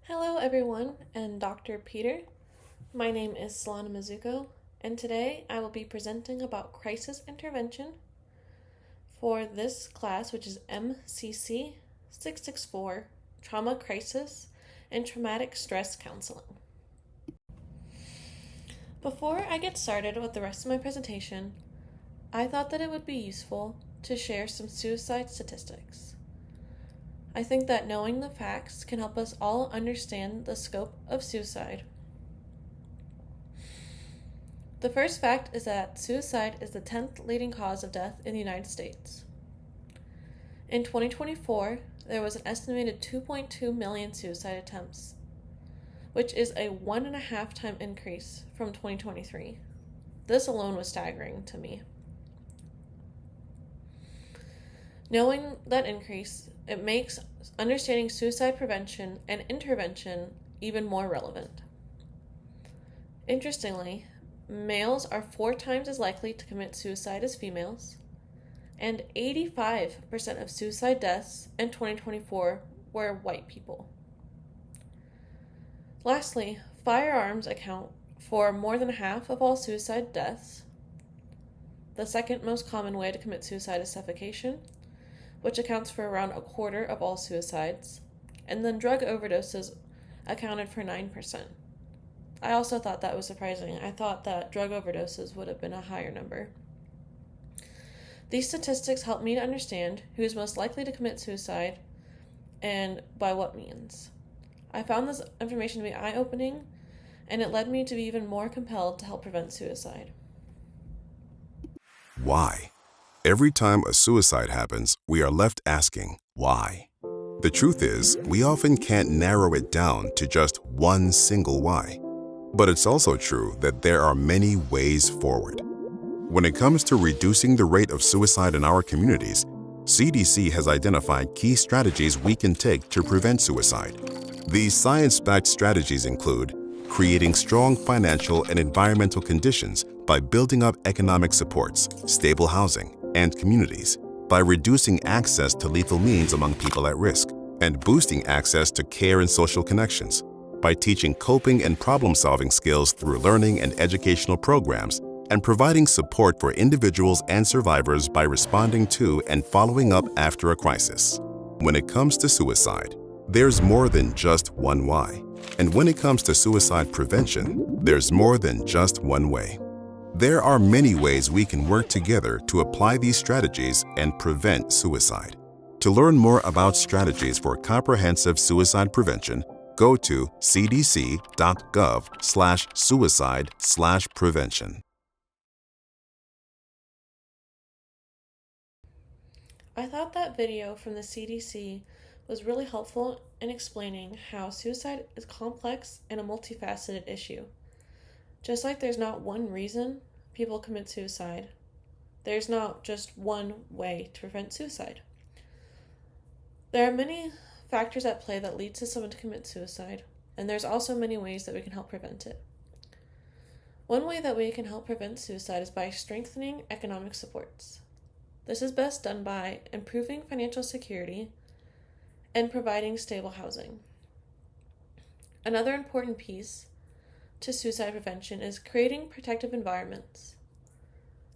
Hello everyone and Dr. Peter. My name is Solana Mazzucco, and today I will be presenting about crisis intervention for this class, which is MCC 664, Trauma Crisis and Traumatic Stress Counseling. Before I get started with the rest of my presentation, I thought that it would be useful to share some suicide statistics. I think that knowing the facts can help us all understand the scope of suicide. The first fact is that suicide is the 10th leading cause of death in the United States. In 2024, there was an estimated 2.2 million suicide attempts, which is a 1.5 time increase from 2023. This alone was staggering to me. Knowing that increase, it makes understanding suicide prevention and intervention even more relevant. Interestingly, males are 4 times as likely to commit suicide as females, and 85% of suicide deaths in 2024 were white people. Lastly, firearms account for more than half of all suicide deaths. The second most common way to commit suicide is suffocation, which accounts for around a quarter of all suicides, and then drug overdoses accounted for 9%. I also thought that was surprising. I thought that drug overdoses would have been a higher number. These statistics help me to understand who is most likely to commit suicide and by what means. I found this information to be eye-opening, and it led me to be even more compelled to help prevent suicide. Why? Every time a suicide happens, we are left asking, why? The truth is, we often can't narrow it down to just one single why. But it's also true that there are many ways forward. When it comes to reducing the rate of suicide in our communities, CDC has identified key strategies we can take to prevent suicide. These science-backed strategies include creating strong financial and environmental conditions by building up economic supports, stable housing, and communities, by reducing access to lethal means among people at risk, and boosting access to care and social connections, by teaching coping and problem-solving skills through learning and educational programs, and providing support for individuals and survivors by responding to and following up after a crisis. When it comes to suicide, there's more than just one why. And when it comes to suicide prevention, there's more than just one way. There are many ways we can work together to apply these strategies and prevent suicide. To learn more about strategies for comprehensive suicide prevention, go to cdc.gov/suicide/prevention. I thought that video from the CDC was really helpful in explaining how suicide is complex and a multifaceted issue. Just like there's not one reason people commit suicide, there's not just one way to prevent suicide. There are many factors at play that lead to someone to commit suicide, and there's also many ways that we can help prevent it. One way that we can help prevent suicide is by strengthening economic supports. This is best done by improving financial security and providing stable housing. Another important piece to suicide prevention is creating protective environments.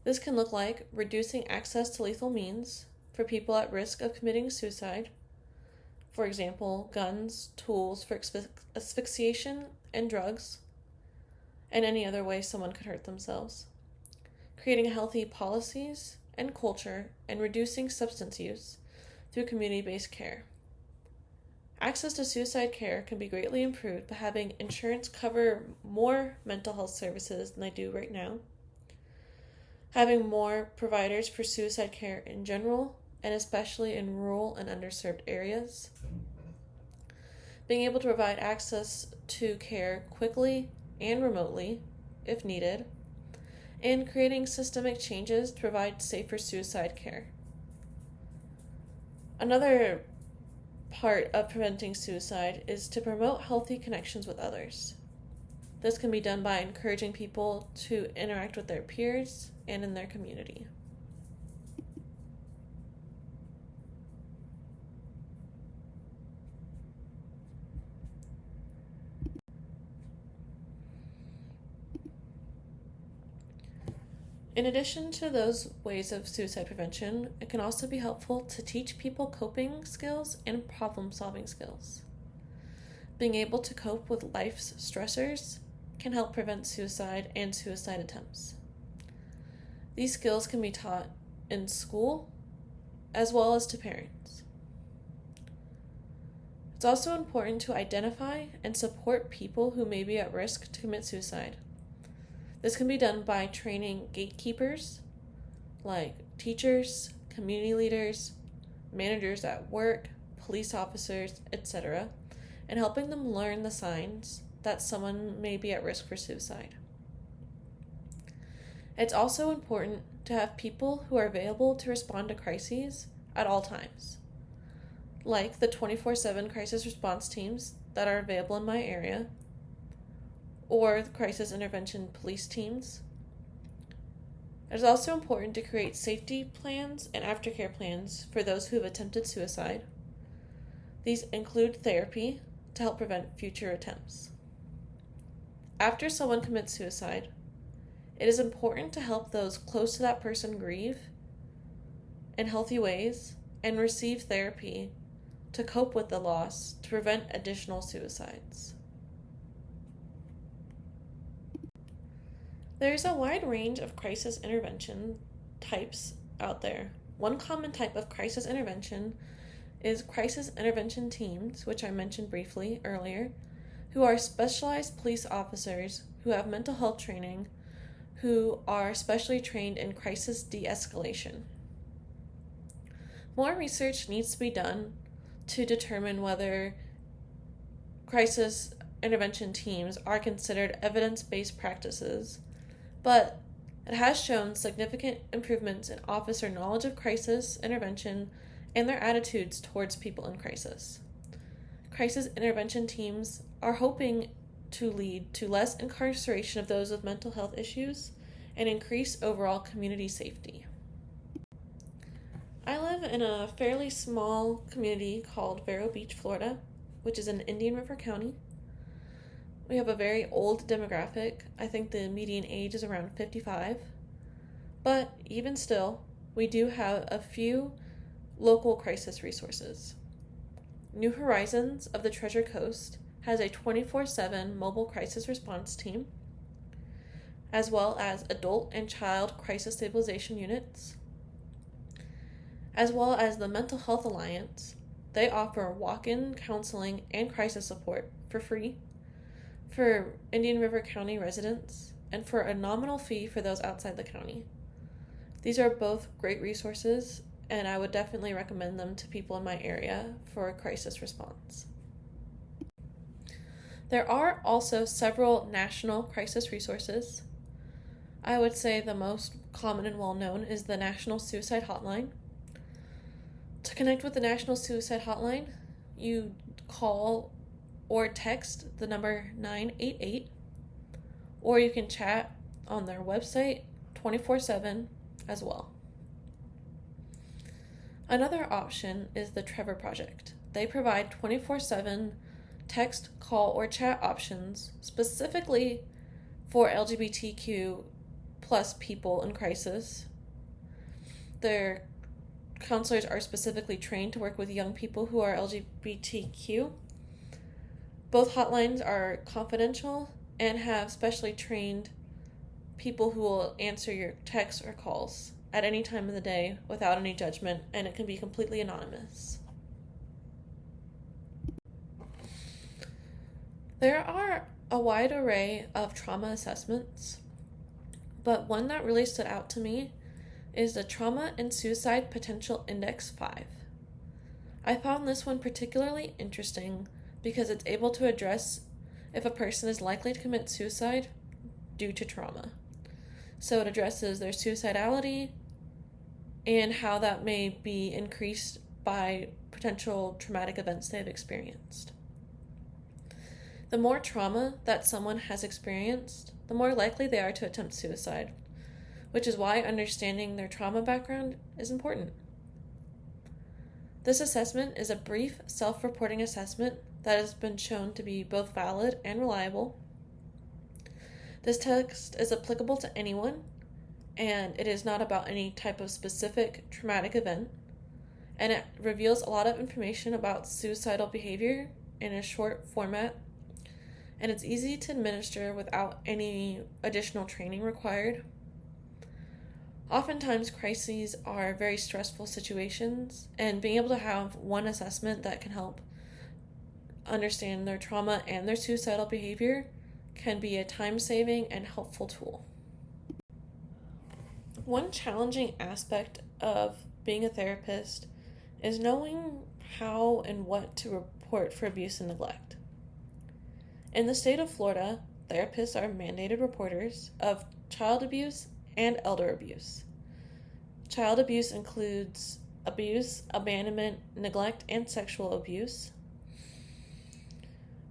This can look like reducing access to lethal means for people at risk of committing suicide. For example, guns, tools for asphyxiation, and drugs, and any other way someone could hurt themselves. Creating healthy policies and culture, and reducing substance use through community-based care. Access to suicide care can be greatly improved by having insurance cover more mental health services than they do right now, having more providers for suicide care in general, and especially in rural and underserved areas, being able to provide access to care quickly and remotely if needed, and creating systemic changes to provide safer suicide care. Another part of preventing suicide is to promote healthy connections with others. This can be done by encouraging people to interact with their peers and in their community. In addition to those ways of suicide prevention, it can also be helpful to teach people coping skills and problem-solving skills. Being able to cope with life's stressors can help prevent suicide and suicide attempts. These skills can be taught in school as well as to parents. It's also important to identify and support people who may be at risk to commit suicide. This can be done by training gatekeepers like teachers, community leaders, managers at work, police officers, etc., and helping them learn the signs that someone may be at risk for suicide. It's also important to have people who are available to respond to crises at all times, like the 24/7 crisis response teams that are available in my area, or the crisis intervention police teams. It is also important to create safety plans and aftercare plans for those who have attempted suicide. These include therapy to help prevent future attempts. After someone commits suicide, it is important to help those close to that person grieve in healthy ways and receive therapy to cope with the loss to prevent additional suicides. There is a wide range of crisis intervention types out there. One common type of crisis intervention is crisis intervention teams, which I mentioned briefly earlier, who are specialized police officers who have mental health training, who are specially trained in crisis de-escalation. More research needs to be done to determine whether crisis intervention teams are considered evidence-based practices, but it has shown significant improvements in officer knowledge of crisis intervention and their attitudes towards people in crisis. Crisis intervention teams are hoping to lead to less incarceration of those with mental health issues and increase overall community safety. I live in a fairly small community called Vero Beach, Florida, which is in Indian River County. We have a very old demographic. I think the median age is around 55. But even still, we do have a few local crisis resources. New Horizons of the Treasure Coast has a 24/7 mobile crisis response team, as well as adult and child crisis stabilization units, as well as the Mental Health Alliance. They offer walk-in counseling and crisis support for free for Indian River County residents and for a nominal fee for those outside the county. These are both great resources, and I would definitely recommend them to people in my area for a crisis response. There are also several national crisis resources. I would say the most common and well-known is the National Suicide Hotline. To connect with the National Suicide Hotline, you call or text the number 988, or you can chat on their website 24/7 as well. Another option is the Trevor Project. They provide 24/7 text, call, or chat options specifically for LGBTQ plus people in crisis. Their counselors are specifically trained to work with young people who are LGBTQ. Both hotlines are confidential and have specially trained people who will answer your texts or calls at any time of the day without any judgment, and it can be completely anonymous. There are a wide array of trauma assessments, but one that really stood out to me is the Trauma and Suicide Potential Index 5. I found this one particularly interesting because it's able to address if a person is likely to commit suicide due to trauma. So it addresses their suicidality and how that may be increased by potential traumatic events they've experienced. The more trauma that someone has experienced, the more likely they are to attempt suicide, which is why understanding their trauma background is important. This assessment is a brief self-reporting assessment that has been shown to be both valid and reliable. This test is applicable to anyone, and it is not about any type of specific traumatic event, and it reveals a lot of information about suicidal behavior in a short format, and it's easy to administer without any additional training required. Oftentimes, crises are very stressful situations, and being able to have one assessment that can help understand their trauma and their suicidal behavior can be a time-saving and helpful tool. One challenging aspect of being a therapist is knowing how and what to report for abuse and neglect. In the state of Florida, therapists are mandated reporters of child abuse and elder abuse. Child abuse includes abuse, abandonment, neglect, and sexual abuse.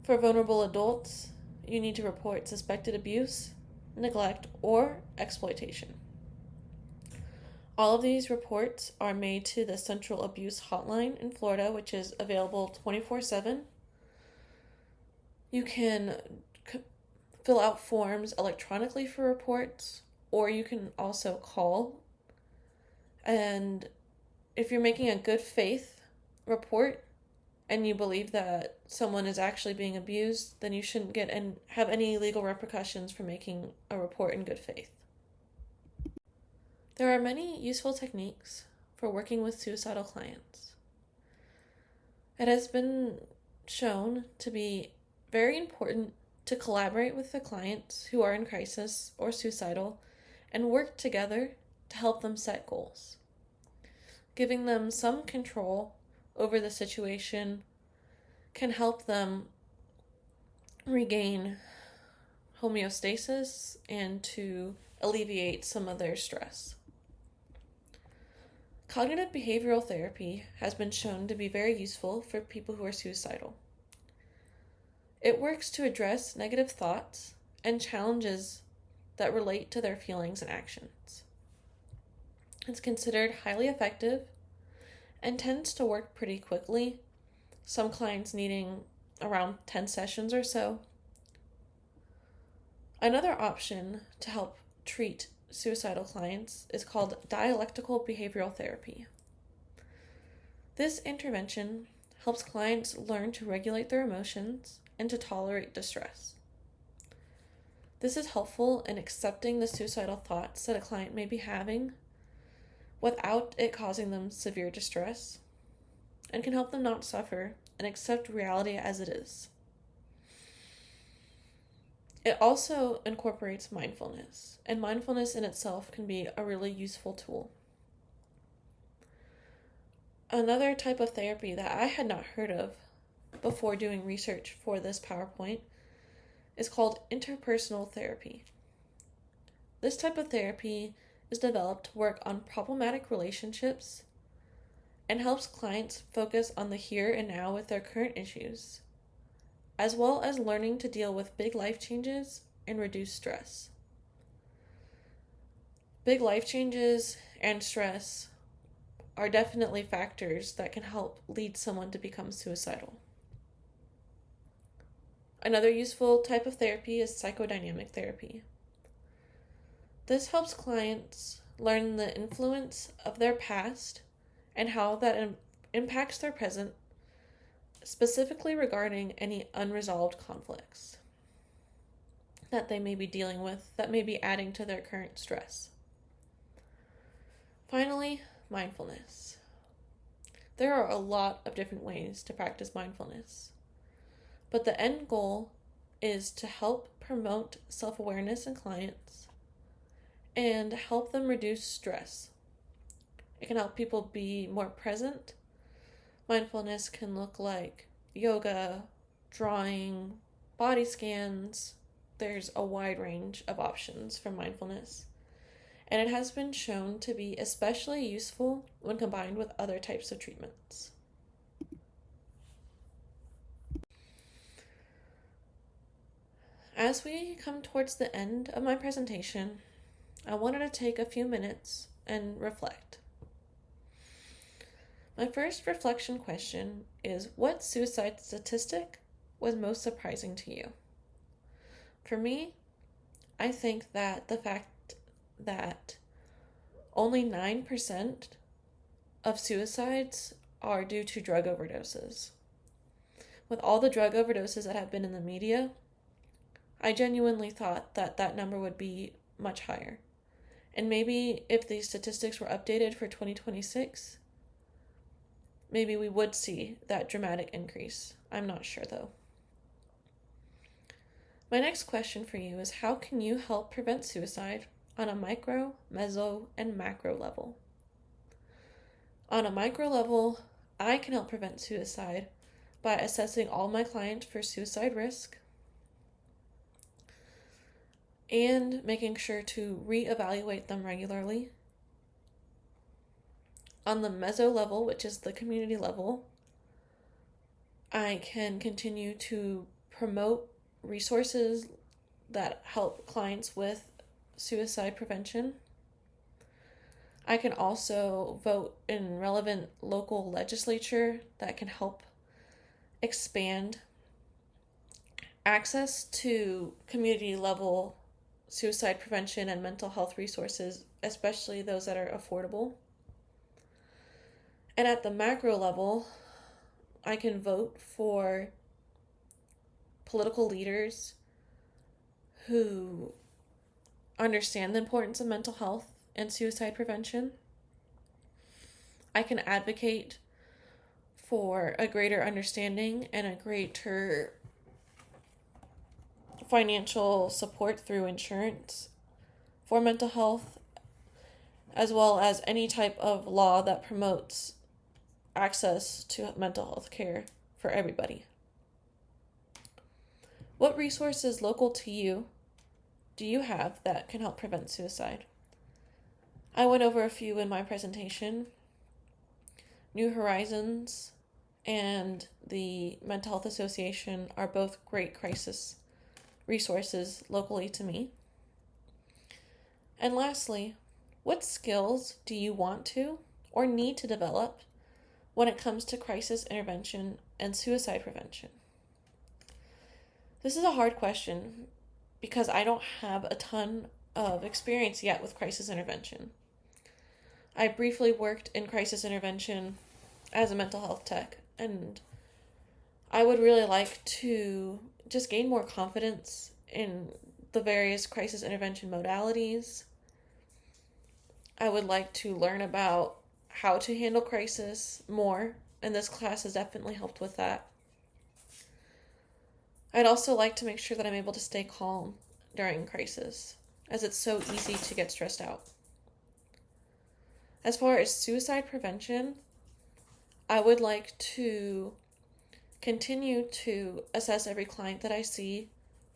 For vulnerable adults, you need to report suspected abuse, neglect, or exploitation. All of these reports are made to the Central Abuse Hotline in Florida, which is available 24/7. You can fill out forms electronically for reports, or you can also call. And if you're making a good faith report and you believe that someone is actually being abused, then you shouldn't get and have any legal repercussions for making a report in good faith. There are many useful techniques for working with suicidal clients. It has been shown to be very important to collaborate with the clients who are in crisis or suicidal and work together to help them set goals. Giving them some control over the situation can help them regain homeostasis and to alleviate some of their stress. Cognitive behavioral therapy has been shown to be very useful for people who are suicidal. It works to address negative thoughts and challenges that relate to their feelings and actions. It's considered highly effective and tends to work pretty quickly, some clients needing around 10 sessions or so. Another option to help treat suicidal clients is called dialectical behavioral therapy. This intervention helps clients learn to regulate their emotions and to tolerate distress. This is helpful in accepting the suicidal thoughts that a client may be having without it causing them severe distress, and can help them not suffer and accept reality as it is. It also incorporates mindfulness, and mindfulness in itself can be a really useful tool. Another type of therapy that I had not heard of before doing research for this PowerPoint is called interpersonal therapy. This type of therapy is developed to work on problematic relationships and helps clients focus on the here and now with their current issues, as well as learning to deal with big life changes and reduce stress. Big life changes and stress are definitely factors that can help lead someone to become suicidal. Another useful type of therapy is psychodynamic therapy. This helps clients learn the influence of their past and how that impacts their present, specifically regarding any unresolved conflicts that they may be dealing with that may be adding to their current stress. Finally, mindfulness. There are a lot of different ways to practice mindfulness, but the end goal is to help promote self-awareness in clients and help them reduce stress. It can help people be more present. Mindfulness can look like yoga, drawing, body scans. There's a wide range of options for mindfulness, and it has been shown to be especially useful when combined with other types of treatments. As we come towards the end of my presentation, I wanted to take a few minutes and reflect. My first reflection question is, what suicide statistic was most surprising to you? For me, I think that the fact that only 9% of suicides are due to drug overdoses. With all the drug overdoses that have been in the media, I genuinely thought that that number would be much higher. And maybe if these statistics were updated for 2026, maybe we would see that dramatic increase. I'm not sure though. My next question for you is, how can you help prevent suicide on a micro, meso, and macro level? On a micro level, I can help prevent suicide by assessing all my clients for suicide risk and making sure to reevaluate them regularly. On the meso level, which is the community level, I can continue to promote resources that help clients with suicide prevention. I can also vote in relevant local legislature that can help expand access to community level suicide prevention and mental health resources, especially those that are affordable. And at the macro level, I can vote for political leaders who understand the importance of mental health and suicide prevention. I can advocate for a greater understanding and a greater financial support through insurance for mental health, as well as any type of law that promotes access to mental health care for everybody. What resources local to you do you have that can help prevent suicide? I went over a few in my presentation. New Horizons and the Mental Health Association are both great crisis resources locally to me. And lastly, what skills do you want to or need to develop when it comes to crisis intervention and suicide prevention? This is a hard question because I don't have a ton of experience yet with crisis intervention. I briefly worked in crisis intervention as a mental health tech, and I would really like to just gain more confidence in the various crisis intervention modalities. I would like to learn about how to handle crisis more, and this class has definitely helped with that. I'd also like to make sure that I'm able to stay calm during crisis, as it's so easy to get stressed out. As far as suicide prevention, I would like to continue to assess every client that I see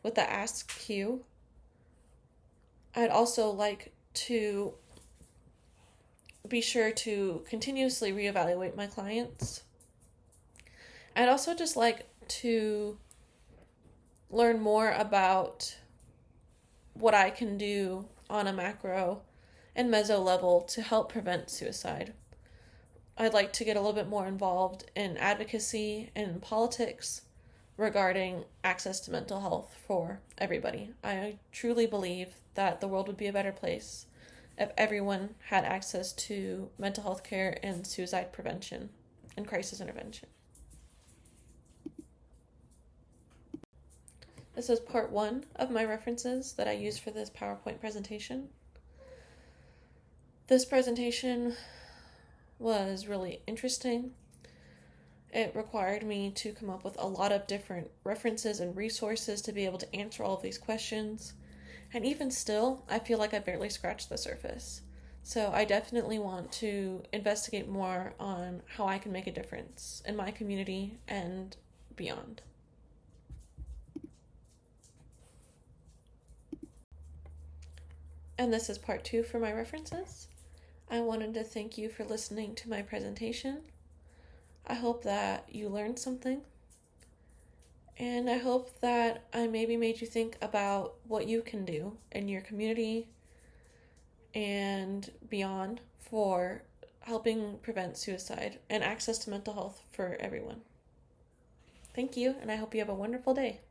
with the Ask Q. I'd also like to be sure to continuously reevaluate my clients. I'd also just like to learn more about what I can do on a macro and meso level to help prevent suicide. I'd like to get a little bit more involved in advocacy and politics regarding access to mental health for everybody. I truly believe that the world would be a better place if everyone had access to mental health care and suicide prevention and crisis intervention. This is part 1 of my references that I used for this PowerPoint presentation. This presentation was really interesting. It required me to come up with a lot of different references and resources to be able to answer all of these questions. And even still, I feel like I barely scratched the surface. So I definitely want to investigate more on how I can make a difference in my community and beyond. And this is part 2 for my references. I wanted to thank you for listening to my presentation. I hope that you learned something. And I hope that I maybe made you think about what you can do in your community and beyond for helping prevent suicide and access to mental health for everyone. Thank you, and I hope you have a wonderful day.